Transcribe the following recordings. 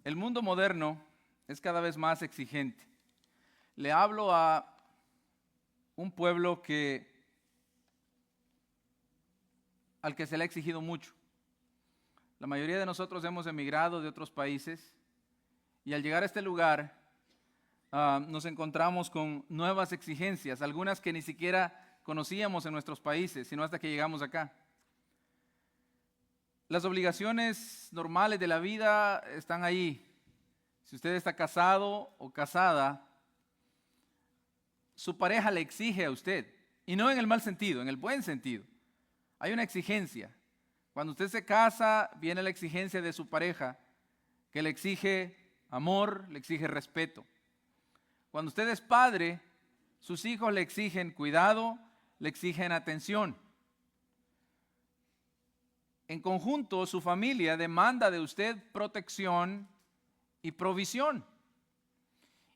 El mundo moderno es cada vez más exigente. Le hablo a un pueblo al que se le ha exigido mucho. La mayoría de nosotros hemos emigrado de otros países y al llegar a este lugar nos encontramos con nuevas exigencias, algunas que ni siquiera conocíamos en nuestros países, sino hasta que llegamos acá. Las obligaciones normales de la vida están ahí. Si usted está casado o casada, su pareja le exige a usted, y no en el mal sentido, en el buen sentido. Hay una exigencia. Cuando usted se casa, viene la exigencia de su pareja, que le exige amor, le exige respeto. Cuando usted es padre, sus hijos le exigen cuidado, le exigen atención. En conjunto, su familia demanda de usted protección y provisión.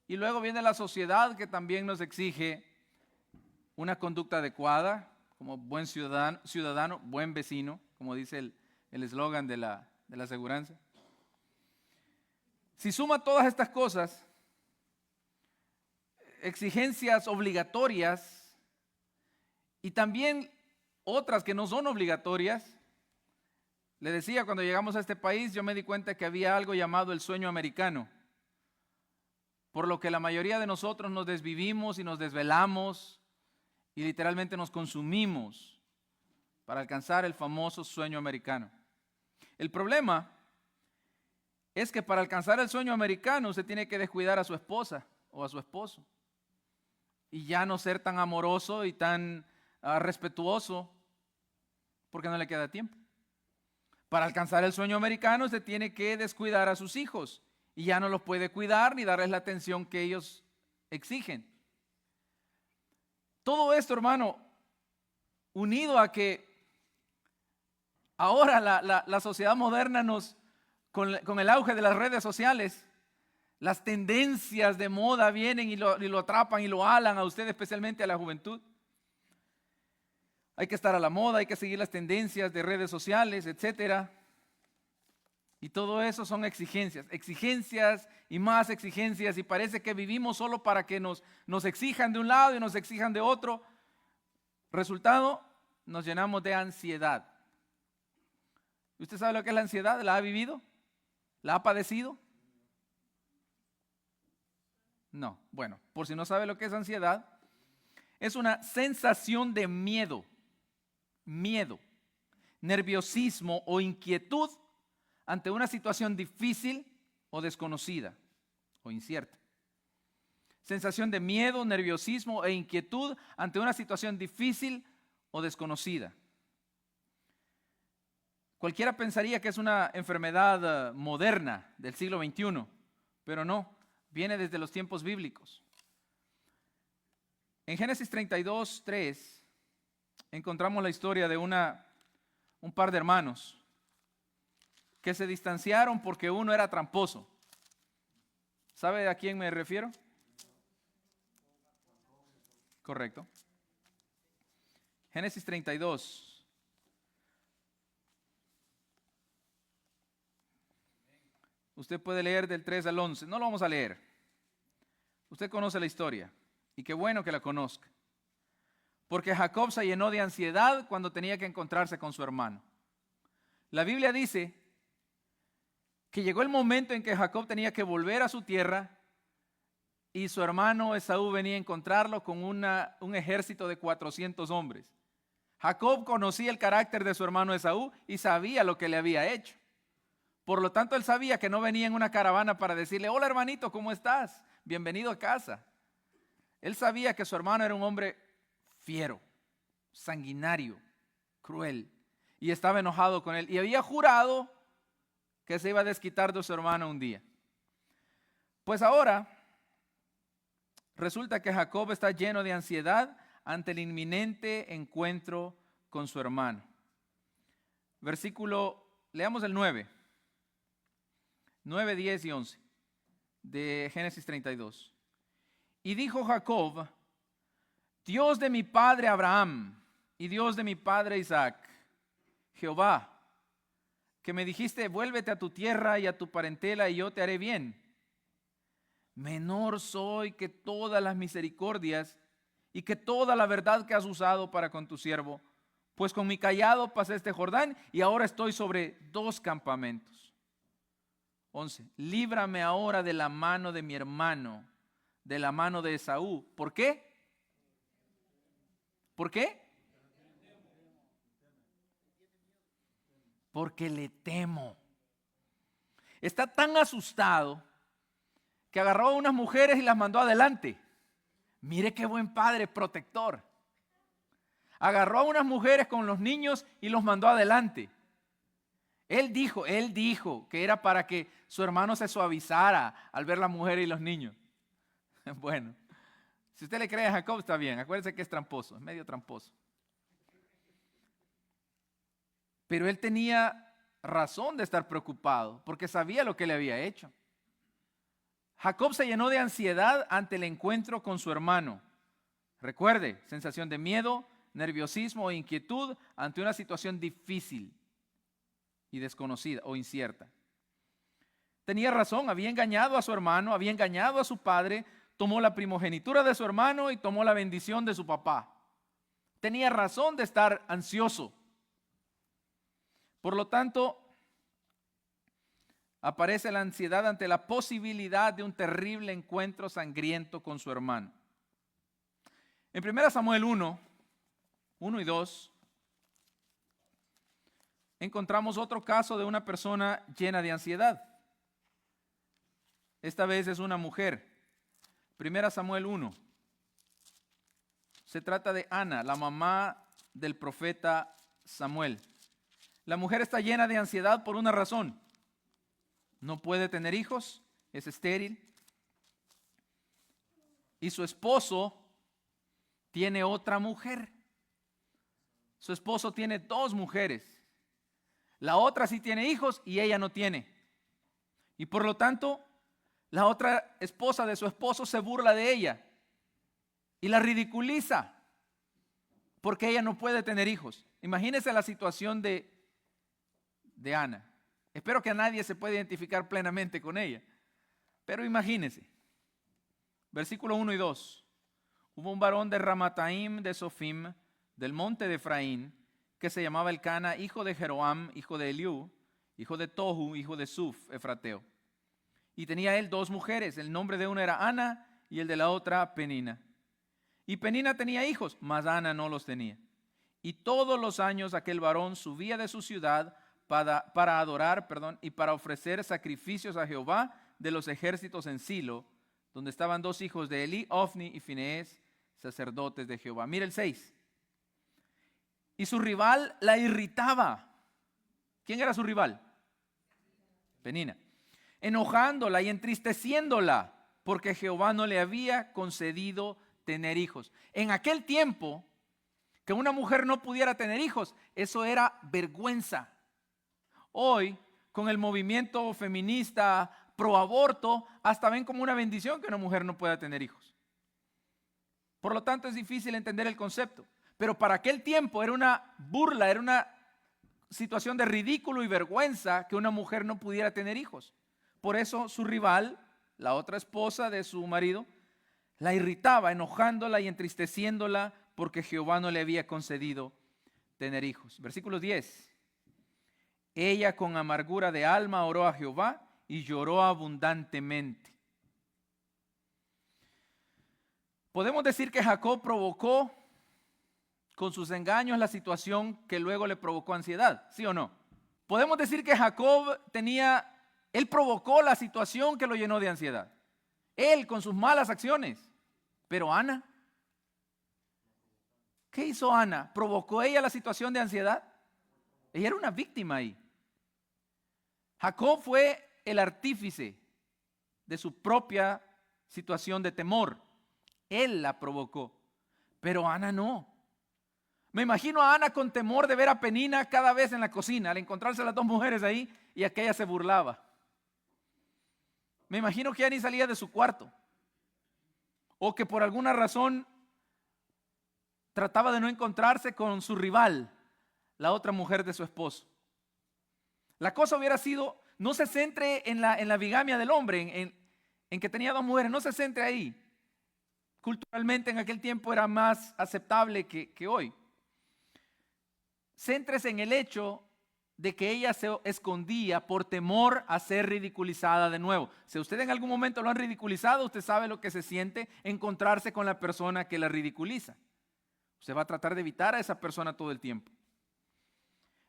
Y luego viene la sociedad que también nos exige una conducta adecuada, como buen ciudadano, buen vecino, como dice el eslogan de la aseguranza. Si suma todas estas cosas, exigencias obligatorias y también otras que no son obligatorias, le decía, cuando llegamos a este país, yo me di cuenta que había algo llamado el sueño americano, por lo que la mayoría de nosotros nos desvivimos y nos desvelamos y literalmente nos consumimos para alcanzar el famoso sueño americano. El problema es que para alcanzar el sueño americano usted tiene que descuidar a su esposa o a su esposo y ya no ser tan amoroso y tan respetuoso porque no le queda tiempo. Para alcanzar el sueño americano usted tiene que descuidar a sus hijos y ya no los puede cuidar ni darles la atención que ellos exigen. Todo esto, hermano, unido a que ahora la sociedad moderna con el auge de las redes sociales, las tendencias de moda vienen y lo atrapan y lo alan a usted, especialmente a la juventud. Hay que estar a la moda, hay que seguir las tendencias de redes sociales, etcétera. Y todo eso son exigencias y más exigencias, y parece que vivimos solo para que nos exijan de un lado y nos exijan de otro. Resultado, nos llenamos de ansiedad. ¿Usted sabe lo que es la ansiedad? ¿La ha vivido? ¿La ha padecido? No. Bueno, por si no sabe lo que es ansiedad, es una sensación de miedo, nerviosismo o inquietud ante una situación difícil o desconocida o incierta. Sensación de miedo, nerviosismo e inquietud ante una situación difícil o desconocida. Cualquiera pensaría que es una enfermedad moderna del siglo XXI, pero no, viene desde los tiempos bíblicos. En Génesis 32:3 encontramos la historia de un par de hermanos que se distanciaron porque uno era tramposo. ¿Sabe a quién me refiero? Correcto. Génesis 32. Usted puede leer del 3 al 11. No lo vamos a leer. Usted conoce la historia. Y qué bueno que la conozca. Porque Jacob se llenó de ansiedad cuando tenía que encontrarse con su hermano. La Biblia dice que llegó el momento en que Jacob tenía que volver a su tierra y su hermano Esaú venía a encontrarlo con un ejército de 400 hombres. Jacob conocía el carácter de su hermano Esaú y sabía lo que le había hecho. Por lo tanto, él sabía que no venía en una caravana para decirle, hola hermanito, ¿cómo estás? Bienvenido a casa. Él sabía que su hermano era un hombre fiero, sanguinario, cruel, y estaba enojado con él. Y había jurado que se iba a desquitar de su hermano un día. Pues ahora, resulta que Jacob está lleno de ansiedad ante el encuentro con su hermano. Leamos el 9, 10 y 11 de Génesis 32. Y dijo Jacob, Dios de mi padre Abraham y Dios de mi padre Isaac, Jehová, que me dijiste, vuélvete a tu tierra y a tu parentela y yo te haré bien. Menor soy que todas las misericordias y que toda la verdad que has usado para con tu siervo, pues con mi cayado pasé este Jordán y ahora estoy sobre 2 campamentos. 11. Líbrame ahora de la mano de mi hermano, de la mano de Esaú. ¿Por qué? ¿Por qué? Porque le temo. Está tan asustado que agarró a unas mujeres y las mandó adelante. Mire qué buen padre, protector. Agarró a unas mujeres con los niños y los mandó adelante. Él dijo que era para que su hermano se suavizara al ver las mujeres y los niños. Bueno, si usted le cree a Jacob está bien, acuérdese que es tramposo, es medio tramposo. Pero él tenía razón de estar preocupado porque sabía lo que le había hecho. Jacob se llenó de ansiedad ante el encuentro con su hermano. Recuerde, sensación de miedo, nerviosismo e inquietud ante una situación difícil y desconocida o incierta. Tenía razón, había engañado a su hermano, había engañado a su padre, tomó la primogenitura de su hermano y tomó la bendición de su papá. Tenía razón de estar ansioso. Por lo tanto, aparece la ansiedad ante la posibilidad de un terrible encuentro sangriento con su hermano. En 1 Samuel 1 y 2, encontramos otro caso de una persona llena de ansiedad. Esta vez es una mujer. 1 Samuel 1. Se trata de Ana, la mamá del profeta Samuel. La mujer está llena de ansiedad por una razón. No puede tener hijos, es estéril. Y su esposo tiene otra mujer. Su esposo tiene 2 mujeres. La otra sí tiene hijos y ella no tiene. Y por lo tanto, la otra esposa de su esposo se burla de ella y la ridiculiza porque ella no puede tener hijos. Imagínense la situación de Ana. Espero que a nadie se pueda identificar plenamente con ella. Pero imagínense. Versículo 1 y 2. Hubo un varón de Ramataim de Sofim, del monte de Efraín, que se llamaba Elcana, hijo de Jeroam, hijo de Eliú, hijo de Tohu, hijo de Suf, efrateo. Y tenía él 2 mujeres. El nombre de una era Ana y el de la otra Penina. Y Penina tenía hijos, mas Ana no los tenía. Y todos los años aquel varón subía de su ciudad para adorar, y para ofrecer sacrificios a Jehová de los ejércitos en Silo, donde estaban 2 hijos de Elí, Ofni y Finees, sacerdotes de Jehová. Mira el 6. Y su rival la irritaba. ¿Quién era su rival? Penina. Enojándola y entristeciéndola, porque Jehová no le había concedido tener hijos. En aquel tiempo, que una mujer no pudiera tener hijos, eso era vergüenza. Hoy, con el movimiento feminista pro aborto, hasta ven como una bendición que una mujer no pueda tener hijos. Por lo tanto, es difícil entender el concepto. Pero para aquel tiempo era una burla, era una situación de ridículo y vergüenza que una mujer no pudiera tener hijos. Por eso su rival, la otra esposa de su marido, la irritaba, enojándola y entristeciéndola porque Jehová no le había concedido tener hijos. Versículo 10. Ella con amargura de alma oró a Jehová y lloró abundantemente. Podemos decir que Jacob provocó con sus engaños la situación que luego le provocó ansiedad, ¿sí o no? Podemos decir que Jacob él provocó la situación que lo llenó de ansiedad. Él con sus malas acciones. Pero Ana, ¿qué hizo Ana? ¿Provocó ella la situación de ansiedad? Ella era una víctima ahí. Jacob fue el artífice de su propia situación de temor. Él la provocó, pero Ana no. Me imagino a Ana con temor de ver a Penina cada vez en la cocina, al encontrarse las 2 mujeres ahí y aquella se burlaba. Me imagino que ya ni salía de su cuarto. O que por alguna razón trataba de no encontrarse con su rival, la otra mujer de su esposo. La cosa hubiera sido, no se centre en la bigamia del hombre, en que tenía dos mujeres, no se centre ahí. Culturalmente en aquel tiempo era más aceptable que hoy. Céntrese en el hecho de que ella se escondía por temor a ser ridiculizada de nuevo. Si usted en algún momento lo han ridiculizado, usted sabe lo que se siente encontrarse con la persona que la ridiculiza. Usted va a tratar de evitar a esa persona todo el tiempo.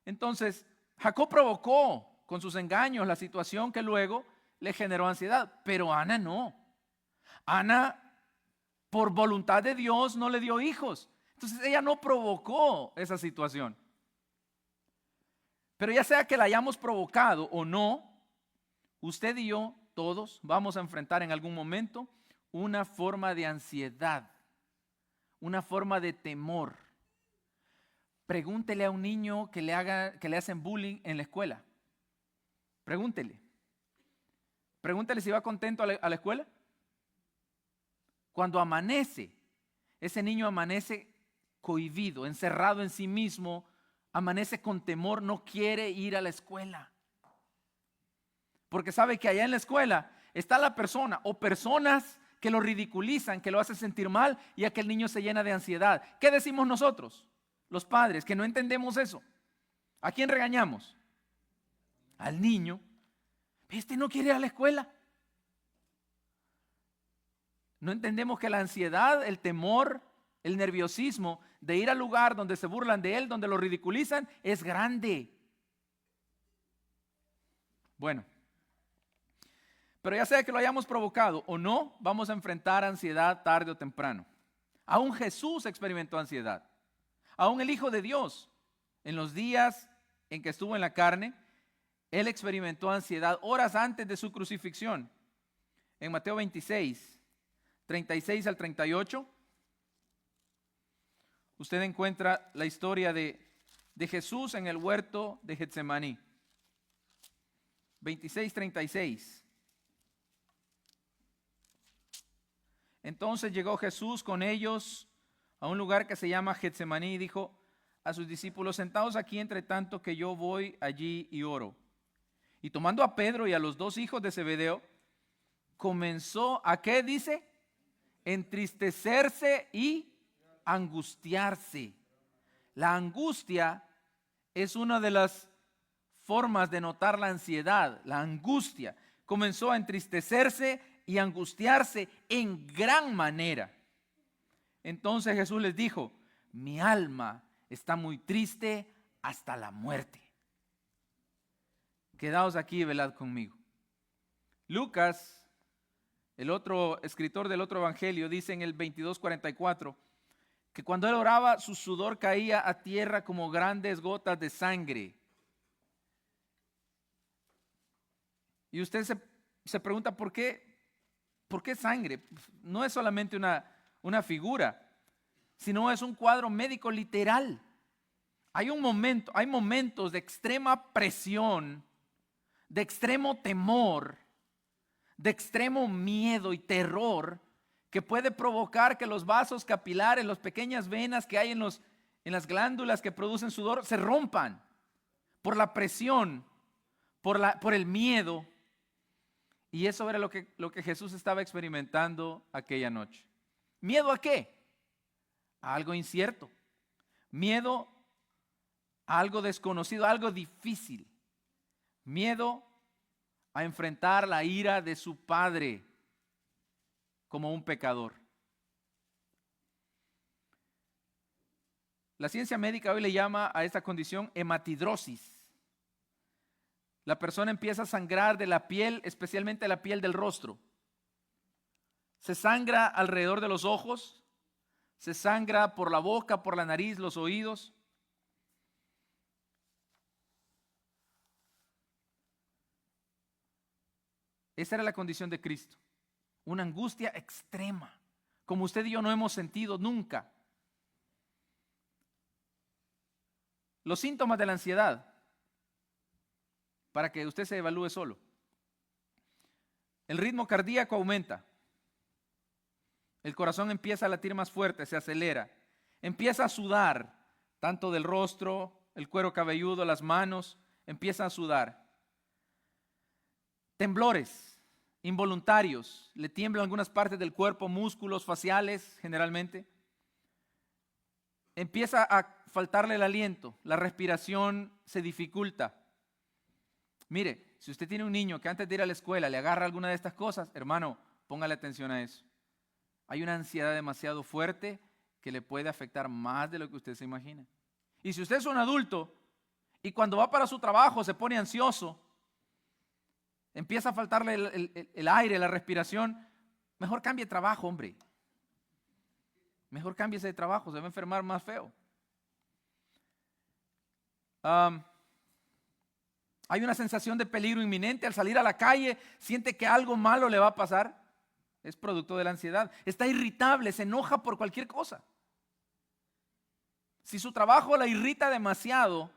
Entonces, Jacob provocó con sus engaños la situación que luego le generó ansiedad, pero Ana no. Ana, por voluntad de Dios, no le dio hijos. Entonces ella no provocó esa situación. Pero ya sea que la hayamos provocado o no, usted y yo, todos, vamos a enfrentar en algún momento una forma de ansiedad, una forma de temor. Pregúntele a un niño que le hacen bullying en la escuela. Pregúntele si va contento a la escuela. Cuando amanece, ese niño amanece cohibido, encerrado en sí mismo, amanece con temor, no quiere ir a la escuela. Porque sabe que allá en la escuela está la persona o personas que lo ridiculizan, que lo hacen sentir mal, y aquel niño se llena de ansiedad. ¿Qué decimos nosotros, los padres, que no entendemos eso? ¿A quién regañamos? Al niño. Este no quiere ir a la escuela. No entendemos que la ansiedad, el temor, el nerviosismo de ir al lugar donde se burlan de él, donde lo ridiculizan, es grande. Bueno, pero ya sea que lo hayamos provocado o no, vamos a enfrentar ansiedad tarde o temprano. Aún Jesús experimentó ansiedad. Aún el Hijo de Dios, en los días en que estuvo en la carne, Él experimentó ansiedad horas antes de su crucifixión. En Mateo 26, 36 al 38, usted encuentra la historia de Jesús en el huerto de Getsemaní. 26, 36. Entonces llegó Jesús con ellos a un lugar que se llama Getsemaní y dijo a sus discípulos: sentaos aquí entre tanto que yo voy allí y oro. Y tomando a Pedro y a los dos hijos de Zebedeo, comenzó a, ¿qué dice? Entristecerse y angustiarse. La angustia es una de las formas de notar la ansiedad, la angustia. Comenzó a entristecerse y angustiarse en gran manera. Entonces Jesús les dijo: mi alma está muy triste hasta la muerte. Quedaos aquí y velad conmigo. Lucas, el otro escritor del otro evangelio, dice en el 22:44 que cuando él oraba, su sudor caía a tierra como grandes gotas de sangre. Y usted se pregunta, ¿por qué sangre? No es solamente una figura, sino es un cuadro médico literal. Hay momentos de extrema presión, de extremo temor, de extremo miedo y terror, que puede provocar que los vasos capilares, las pequeñas venas que hay en las glándulas que producen sudor, se rompan por la presión, por el miedo. Y eso era lo que Jesús estaba experimentando aquella noche. ¿Miedo a qué? A algo incierto. Miedo a algo desconocido, a algo difícil. Miedo a enfrentar la ira de su padre como un pecador. La ciencia médica hoy le llama a esta condición hematidrosis. La persona empieza a sangrar de la piel, especialmente la piel del rostro. Se sangra alrededor de los ojos, se sangra por la boca, por la nariz, los oídos. Esa era la condición de Cristo, una angustia extrema, como usted y yo no hemos sentido nunca. Los síntomas de la ansiedad, para que usted se evalúe solo. El ritmo cardíaco aumenta. El corazón empieza a latir más fuerte, se acelera. Empieza a sudar, tanto del rostro, el cuero cabelludo, las manos, empieza a sudar. temblores involuntarios, le tiemblan algunas partes del cuerpo, músculos faciales generalmente. Empieza a faltarle el aliento, la respiración se dificulta. Mire, si usted tiene un niño que antes de ir a la escuela le agarra alguna de estas cosas, hermano, póngale atención a eso. Hay una ansiedad demasiado fuerte que le puede afectar más de lo que usted se imagina. Y si usted es un adulto y cuando va para su trabajo se pone ansioso, empieza a faltarle el aire, la respiración, mejor cambie de trabajo, hombre. Mejor cámbiese de trabajo, se va a enfermar más feo. Hay una sensación de peligro inminente. Al salir a la calle, siente que algo malo le va a pasar. Es producto de la ansiedad. Está irritable, se enoja por cualquier cosa. Si su trabajo la irrita demasiado,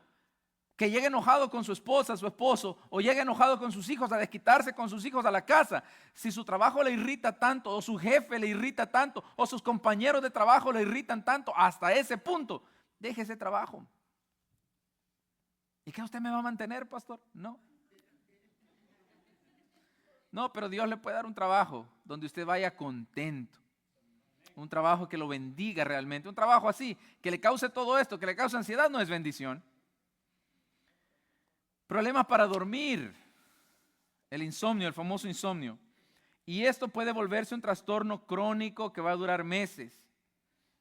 que llegue enojado con su esposa, su esposo, o llegue enojado con sus hijos a desquitarse con sus hijos a la casa. Si su trabajo le irrita tanto, o su jefe le irrita tanto, o sus compañeros de trabajo le irritan tanto, hasta ese punto, deje ese trabajo. ¿Y qué usted me va a mantener, pastor? No. No, pero Dios le puede dar un trabajo donde usted vaya contento. Un trabajo que lo bendiga realmente. Un trabajo así, que le cause todo esto, que le cause ansiedad, no es bendición. Problemas para dormir. El insomnio, el famoso insomnio. Y esto puede volverse un trastorno crónico que va a durar meses.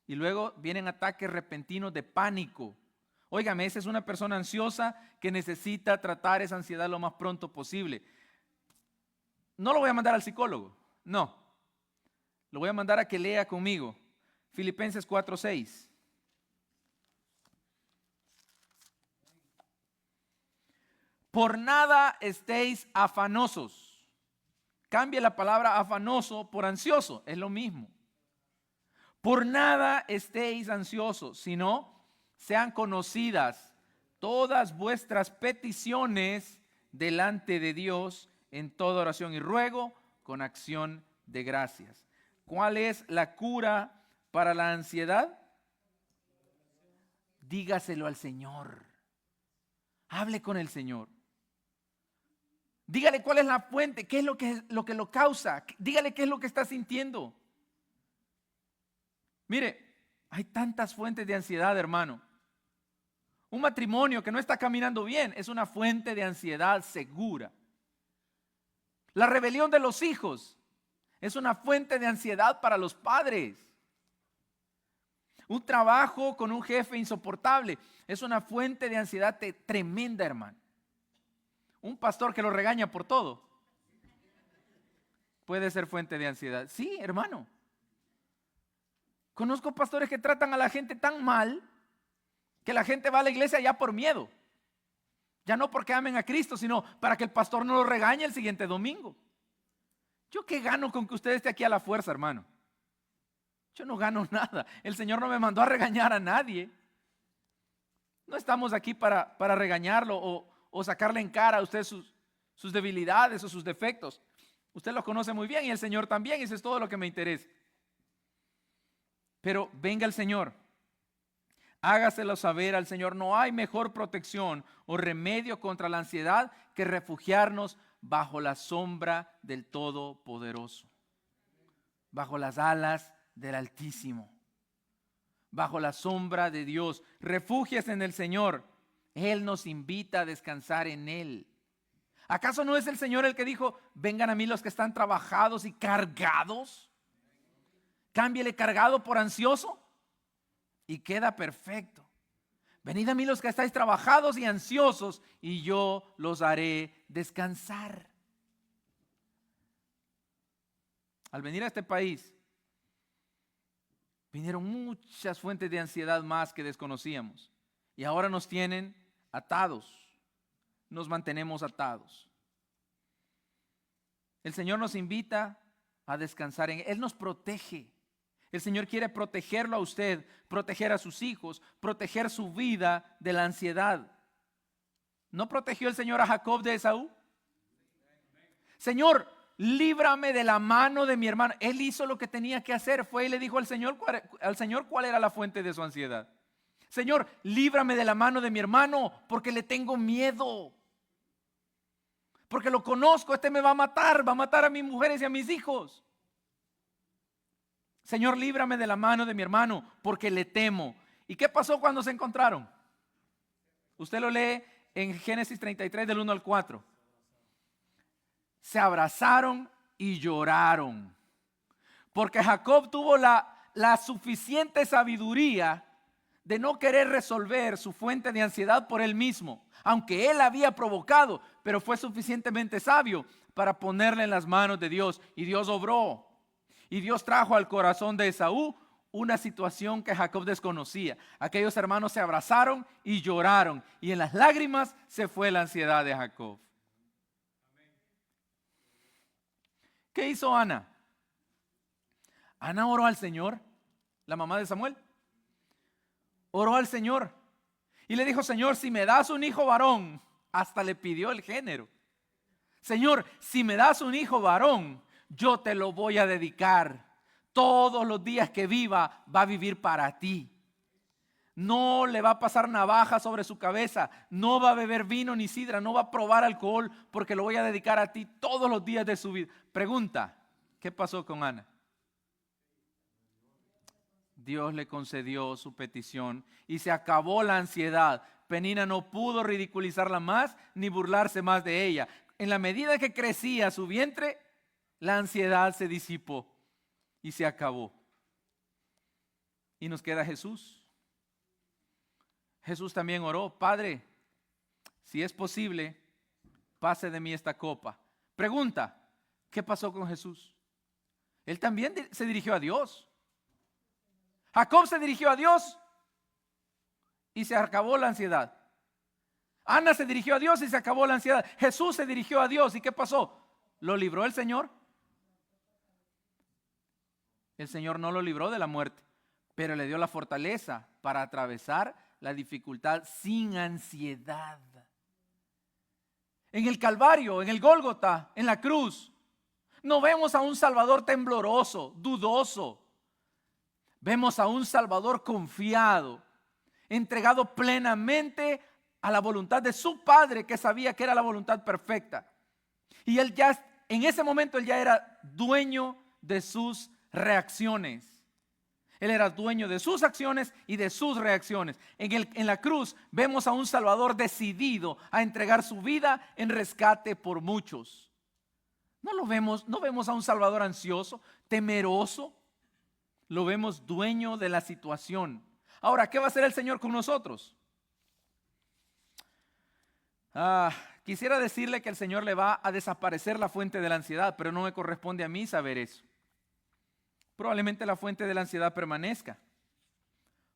Y luego vienen ataques repentinos de pánico. Óigame, esa es una persona ansiosa que necesita tratar esa ansiedad lo más pronto posible. No lo voy a mandar al psicólogo, no. Lo voy a mandar a que lea conmigo. Filipenses 4:6. Por nada estéis afanosos. Cambie la palabra afanoso por ansioso, es lo mismo. Por nada estéis ansiosos, sino sean conocidas todas vuestras peticiones delante de Dios en toda oración y ruego con acción de gracias. ¿Cuál es la cura para la ansiedad? Dígaselo al Señor. Hable con el Señor. Dígale cuál es la fuente, qué es lo que lo causa. Dígale qué es lo que está sintiendo. Mire, hay tantas fuentes de ansiedad, hermano. Un matrimonio que no está caminando bien es una fuente de ansiedad segura. La rebelión de los hijos es una fuente de ansiedad para los padres. Un trabajo con un jefe insoportable es una fuente de ansiedad tremenda, hermano. Un pastor que lo regaña por todo puede ser fuente de ansiedad. Sí, hermano. Conozco pastores que tratan a la gente tan mal que la gente va a la iglesia ya por miedo. Ya no porque amen a Cristo, sino para que el pastor no lo regañe el siguiente domingo. ¿Yo qué gano con que usted esté aquí a la fuerza, hermano? Yo no gano nada. El Señor no me mandó a regañar a nadie. No estamos aquí para regañarlo o sacarle en cara a usted sus debilidades o sus defectos. Usted lo conoce muy bien y el Señor también, y eso es todo lo que me interesa. Pero venga el Señor, hágaselo saber al Señor. No hay mejor protección o remedio contra la ansiedad que refugiarnos bajo la sombra del Todopoderoso, bajo las alas del Altísimo, bajo la sombra de Dios. Refúgiese en el Señor. Él nos invita a descansar en Él. ¿Acaso no es el Señor el que dijo, vengan a mí los que están trabajados y cargados? Cámbiele cargado por ansioso y queda perfecto. Venid a mí los que estáis trabajados y ansiosos y yo los haré descansar. Al venir a este país, vinieron muchas fuentes de ansiedad más que desconocíamos. Y ahora nos tienen atados. Nos mantenemos atados. El Señor nos invita a descansar en Él. Él nos protege. El Señor quiere protegerlo a usted, proteger a sus hijos, proteger su vida de la ansiedad. ¿No protegió el Señor a Jacob de Esaú? Señor, líbrame de la mano de mi hermano. Él hizo lo que tenía que hacer. Fue y le dijo al Señor cuál era la fuente de su ansiedad. Señor, líbrame de la mano de mi hermano porque le tengo miedo. Porque lo conozco, este me va a matar a mis mujeres y a mis hijos. Señor, líbrame de la mano de mi hermano, porque le temo. ¿Y qué pasó cuando se encontraron? Usted lo lee en Génesis 33 del 1 al 4. Se abrazaron y lloraron. Porque Jacob tuvo la suficiente sabiduría de no querer resolver su fuente de ansiedad por él mismo, aunque él había provocado, pero fue suficientemente sabio para ponerle en las manos de Dios, y Dios obró. Y Dios trajo al corazón de Esaú una situación que Jacob desconocía. Aquellos hermanos se abrazaron y lloraron, y en las lágrimas se fue la ansiedad de Jacob. ¿Qué hizo Ana? Ana oró al Señor, la mamá de Samuel. Oró al Señor y le dijo: Señor, si me das un hijo varón, hasta le pidió el género. Señor, si me das un hijo varón, yo te lo voy a dedicar. Todos los días que viva, va a vivir para ti. No le va a pasar navaja sobre su cabeza, no va a beber vino ni sidra, no va a probar alcohol, porque lo voy a dedicar a ti todos los días de su vida. Pregunta, ¿qué pasó con Ana? Dios le concedió su petición y se acabó la ansiedad. Penina no pudo ridiculizarla más ni burlarse más de ella. En la medida que crecía su vientre, la ansiedad se disipó y se acabó. Y nos queda Jesús. Jesús también oró: Padre, si es posible, pase de mí esta copa. Pregunta, ¿qué pasó con Jesús? Él también se dirigió a Dios. Jacob se dirigió a Dios y se acabó la ansiedad. Ana se dirigió a Dios y se acabó la ansiedad. Jesús se dirigió a Dios, ¿y qué pasó? ¿Lo libró el Señor? El Señor no lo libró de la muerte, pero le dio la fortaleza para atravesar la dificultad sin ansiedad. En el Calvario, en el Gólgota, en la cruz, no vemos a un Salvador tembloroso, dudoso. Vemos a un Salvador confiado, entregado plenamente a la voluntad de su Padre, que sabía que era la voluntad perfecta. Y él ya, en ese momento, él ya era dueño de sus reacciones. Él era dueño de sus acciones y de sus reacciones. En la cruz vemos a un Salvador decidido a entregar su vida en rescate por muchos. No vemos a un Salvador ansioso, temeroso. Lo vemos dueño de la situación. Ahora, ¿qué va a hacer el Señor con nosotros? Quisiera decirle que el Señor le va a desaparecer la fuente de la ansiedad, pero no me corresponde a mí saber eso. Probablemente la fuente de la ansiedad permanezca.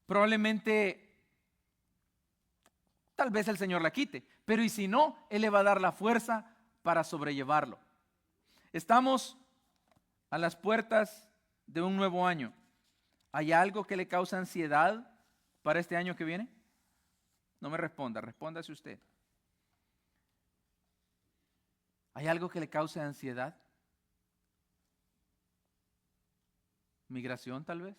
Probablemente, tal vez el Señor la quite, pero y si no, Él le va a dar la fuerza para sobrellevarlo. Estamos a las puertas de un nuevo año. ¿Hay algo que le causa ansiedad para este año que viene? No me responda, respóndase usted. ¿Hay algo que le cause ansiedad? ¿Migración tal vez?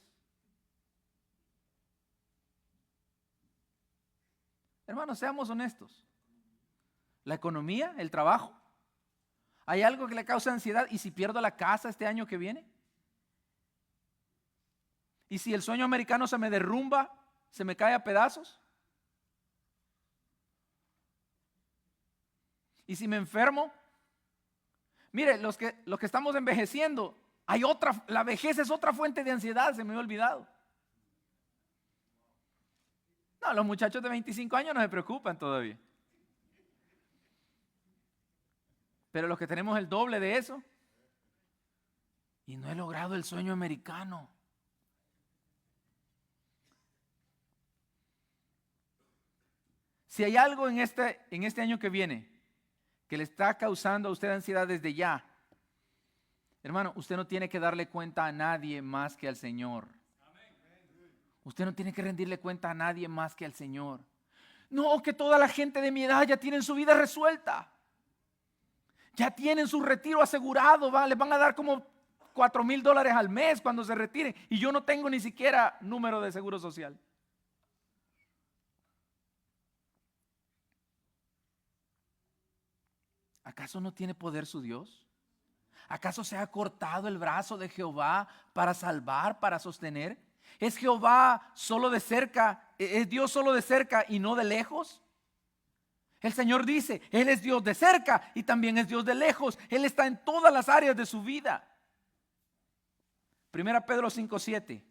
Hermanos, seamos honestos. ¿La economía? ¿El trabajo? ¿Hay algo que le causa ansiedad? ¿Y si pierdo la casa este año que viene? ¿Y si el sueño americano se me derrumba, se me cae a pedazos? ¿Y si me enfermo? Mire, los que estamos envejeciendo, la vejez es otra fuente de ansiedad, se me había olvidado. No, los muchachos de 25 años no se preocupan todavía. Pero los que tenemos el doble de eso, y no he logrado el sueño americano. Si hay algo en este año que viene que le está causando a usted ansiedad desde ya, hermano, usted no tiene que darle cuenta a nadie más que al Señor. Usted no tiene que rendirle cuenta a nadie más que al Señor. No, que toda la gente de mi edad ya tienen su vida resuelta. Ya tienen su retiro asegurado, les van a dar como $4,000 al mes cuando se retiren. Y yo no tengo ni siquiera número de seguro social. ¿Acaso no tiene poder su Dios? ¿Acaso se ha cortado el brazo de Jehová para salvar, para sostener? ¿Es Jehová solo de cerca, es Dios solo de cerca y no de lejos? El Señor dice, Él es Dios de cerca y también es Dios de lejos. Él está en todas las áreas de su vida. 1 Pedro 5:7.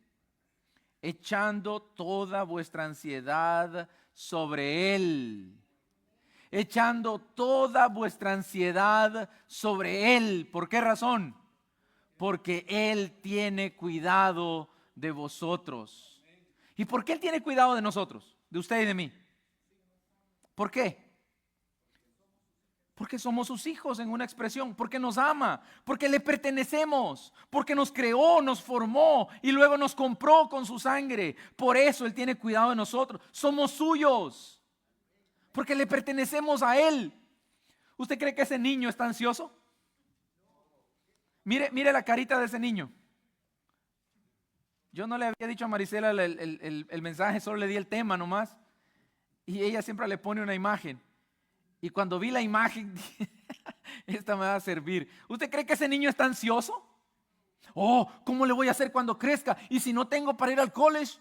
Echando toda vuestra ansiedad sobre Él. Echando toda vuestra ansiedad sobre Él. ¿Por qué razón? Porque Él tiene cuidado de vosotros. ¿Y por qué Él tiene cuidado de nosotros? De usted y de mí. ¿Por qué? Porque somos sus hijos en una expresión, porque nos ama, porque le pertenecemos, porque nos creó, nos formó y luego nos compró con su sangre. Por eso Él tiene cuidado de nosotros. Somos suyos, porque le pertenecemos a Él. ¿Usted cree que ese niño está ansioso? Mire la carita de ese niño. Yo no le había dicho a Marisela el mensaje, solo le di el tema nomás. Y ella siempre le pone una imagen. Y cuando vi la imagen, esta me va a servir. ¿Usted cree que ese niño está ansioso? Oh, ¿cómo le voy a hacer cuando crezca? ¿Y si no tengo para ir al college?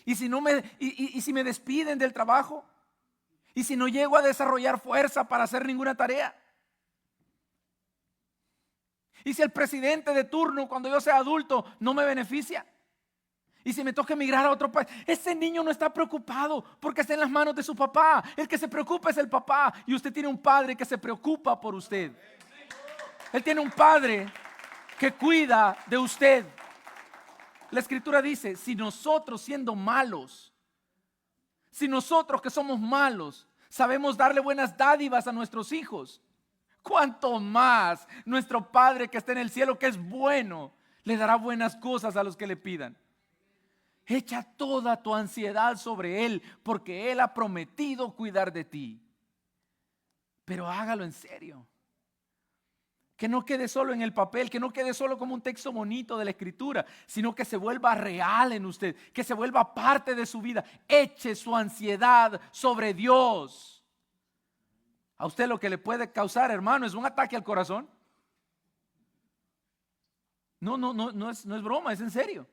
¿Y si me despiden del trabajo? ¿Y si no llego a desarrollar fuerza para hacer ninguna tarea? ¿Y si el presidente de turno, cuando yo sea adulto, no me beneficia? ¿Y si me toca emigrar a otro país? Ese niño no está preocupado porque está en las manos de su papá. El que se preocupa es el papá. Y usted tiene un padre que se preocupa por usted. Él tiene un padre que cuida de usted. La escritura dice, si nosotros siendo malos, si nosotros que somos malos, sabemos darle buenas dádivas a nuestros hijos, ¿cuánto más nuestro Padre que está en el cielo, que es bueno, le dará buenas cosas a los que le pidan? Echa toda tu ansiedad sobre Él, porque Él ha prometido cuidar de ti. Pero hágalo en serio. Que no quede solo en el papel, que no quede solo como un texto bonito de la Escritura, sino que se vuelva real en usted, que se vuelva parte de su vida. Eche su ansiedad sobre Dios. A usted lo que le puede causar, hermano, es un ataque al corazón. No es broma, es en serio.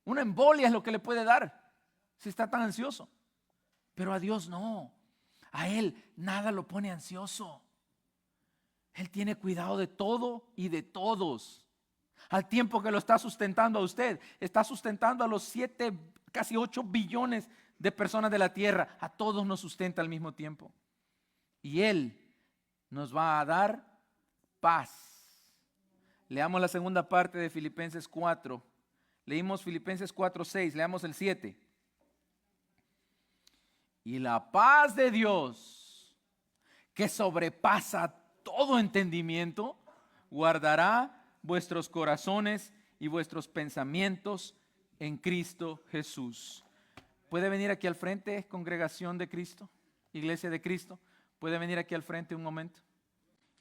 Una embolia es lo que le puede dar si está tan ansioso. Pero a Dios no. A Él nada lo pone ansioso. Él tiene cuidado de todo y de todos. Al tiempo que lo está sustentando a usted, está sustentando a los 7, casi 8 billones de personas de la tierra. A todos nos sustenta al mismo tiempo. Y Él nos va a dar paz. Leamos la segunda parte de Filipenses 4. Leímos Filipenses 4:6, leamos el 7. Y la paz de Dios, que sobrepasa todo entendimiento, guardará vuestros corazones y vuestros pensamientos en Cristo Jesús. ¿Puede venir aquí al frente, congregación de Cristo, iglesia de Cristo? ¿Puede venir aquí al frente un momento?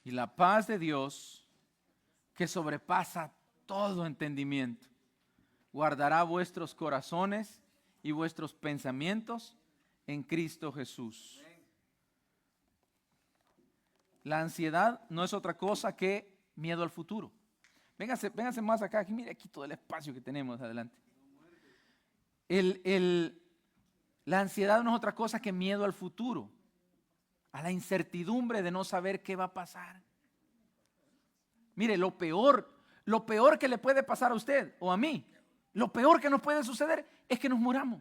Y la paz de Dios, que sobrepasa todo entendimiento, guardará vuestros corazones y vuestros pensamientos en Cristo Jesús. La ansiedad no es otra cosa que miedo al futuro. Vénganse más acá, aquí, mire aquí todo el espacio que tenemos adelante. La ansiedad no es otra cosa que miedo al futuro, a la incertidumbre de no saber qué va a pasar. Mire, lo peor que le puede pasar a usted o a mí, lo peor que nos puede suceder es que nos muramos.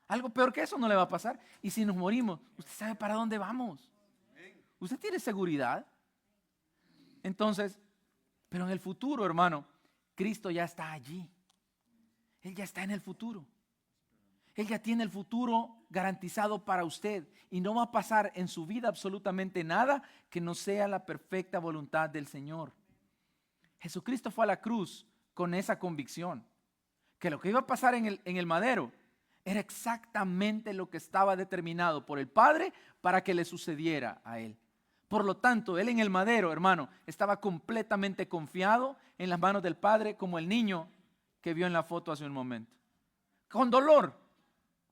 Algo peor que eso no le va a pasar. Y si nos morimos, usted sabe para dónde vamos. Usted tiene seguridad. Entonces, pero en el futuro, hermano, Cristo ya está allí. Él ya está en el futuro. Él ya tiene el futuro garantizado para usted. Y no va a pasar en su vida absolutamente nada que no sea la perfecta voluntad del Señor. Jesucristo fue a la cruz con esa convicción. Que lo que iba a pasar en el madero era exactamente lo que estaba determinado por el Padre para que le sucediera a Él. Por lo tanto, Él en el madero, hermano, estaba completamente confiado en las manos del Padre, como el niño que vio en la foto hace un momento. Con dolor,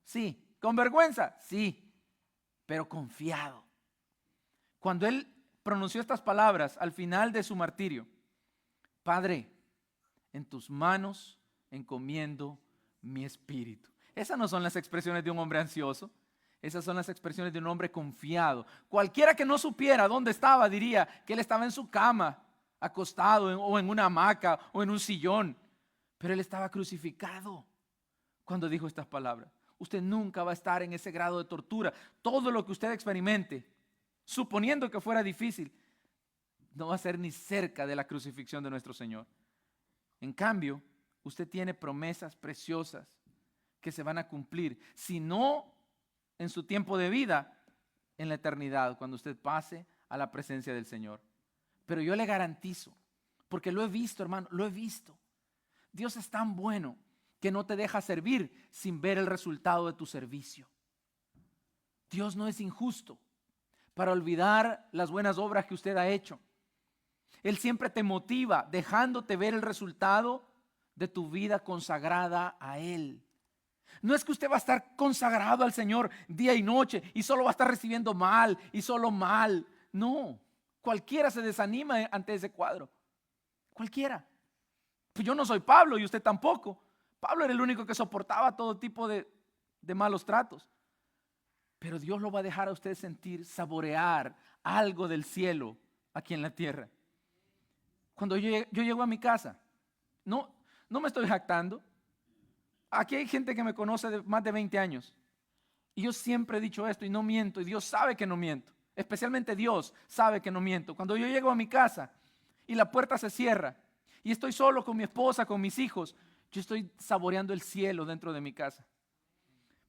sí. Con vergüenza, sí. Pero confiado. Cuando él pronunció estas palabras al final de su martirio: Padre, en tus manos encomiendo mi espíritu. Esas no son las expresiones de un hombre ansioso. Esas son las expresiones de un hombre confiado. Cualquiera que no supiera dónde estaba diría que él estaba en su cama, acostado o en una hamaca o en un sillón. Pero él estaba crucificado cuando dijo estas palabras. Usted nunca va a estar en ese grado de tortura. Todo lo que usted experimente, suponiendo que fuera difícil, no va a ser ni cerca de la crucifixión de nuestro Señor. En cambio, usted tiene promesas preciosas que se van a cumplir, si no en su tiempo de vida, en la eternidad, cuando usted pase a la presencia del Señor. Pero yo le garantizo, porque lo he visto, hermano, lo he visto. Dios es tan bueno que no te deja servir sin ver el resultado de tu servicio. Dios no es injusto para olvidar las buenas obras que usted ha hecho. Él siempre te motiva dejándote ver el resultado de tu vida consagrada a Él. No es que usted va a estar consagrado al Señor día y noche y solo va a estar recibiendo mal y solo mal. No, cualquiera se desanima ante ese cuadro. Cualquiera. Pues yo no soy Pablo y usted tampoco. Pablo era el único que soportaba todo tipo de malos tratos. Pero Dios lo va a dejar a usted sentir, saborear algo del cielo aquí en la tierra. Cuando yo llego a mi casa, no me estoy jactando. Aquí hay gente que me conoce de más de 20 años. Y yo siempre he dicho esto y no miento. Y Dios sabe que no miento. Especialmente Dios sabe que no miento. Cuando yo llego a mi casa y la puerta se cierra y estoy solo con mi esposa, con mis hijos, yo estoy saboreando el cielo dentro de mi casa.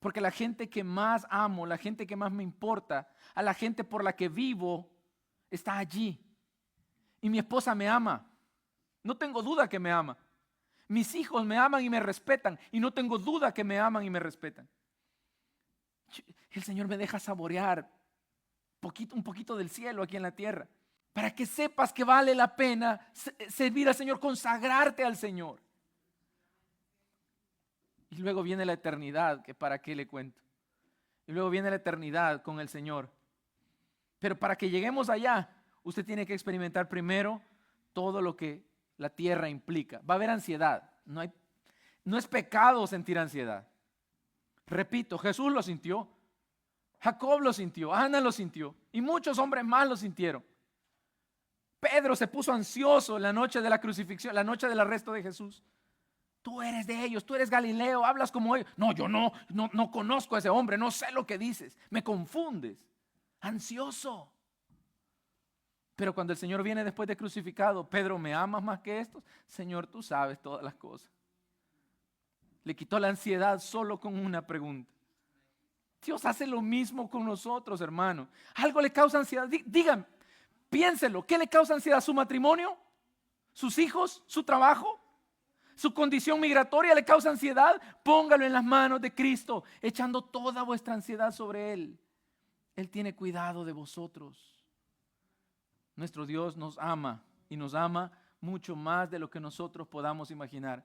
Porque la gente que más amo, la gente que más me importa, a la gente por la que vivo, está allí. Y mi esposa me ama. No tengo duda que me ama. Mis hijos me aman y me respetan. Y no tengo duda que me aman y me respetan. El Señor me deja saborear un poquito del cielo aquí en la tierra. Para que sepas que vale la pena servir al Señor, consagrarte al Señor. Y luego viene la eternidad, que para qué le cuento. Y luego viene la eternidad con el Señor. Pero para que lleguemos allá, usted tiene que experimentar primero todo lo que la tierra implica. Va a haber ansiedad. No es pecado sentir ansiedad. Repito, Jesús lo sintió. Jacob lo sintió. Ana lo sintió. Y muchos hombres más lo sintieron. Pedro se puso ansioso la noche de la crucifixión, la noche del arresto de Jesús. Tú eres de ellos, tú eres Galileo, hablas como ellos. No, yo no conozco a ese hombre, no sé lo que dices. Me confundes. Ansioso. Pero cuando el Señor viene después de crucificado, Pedro, ¿me amas más que estos? Señor, tú sabes todas las cosas. Le quitó la ansiedad solo con una pregunta. Dios hace lo mismo con nosotros, hermano. ¿Algo le causa ansiedad? Díganme, piénselo. ¿Qué le causa ansiedad? ¿Su matrimonio? ¿Sus hijos? ¿Su trabajo? ¿Su condición migratoria le causa ansiedad? Póngalo en las manos de Cristo, echando toda vuestra ansiedad sobre Él. Él tiene cuidado de vosotros. Nuestro Dios nos ama y nos ama mucho más de lo que nosotros podamos imaginar.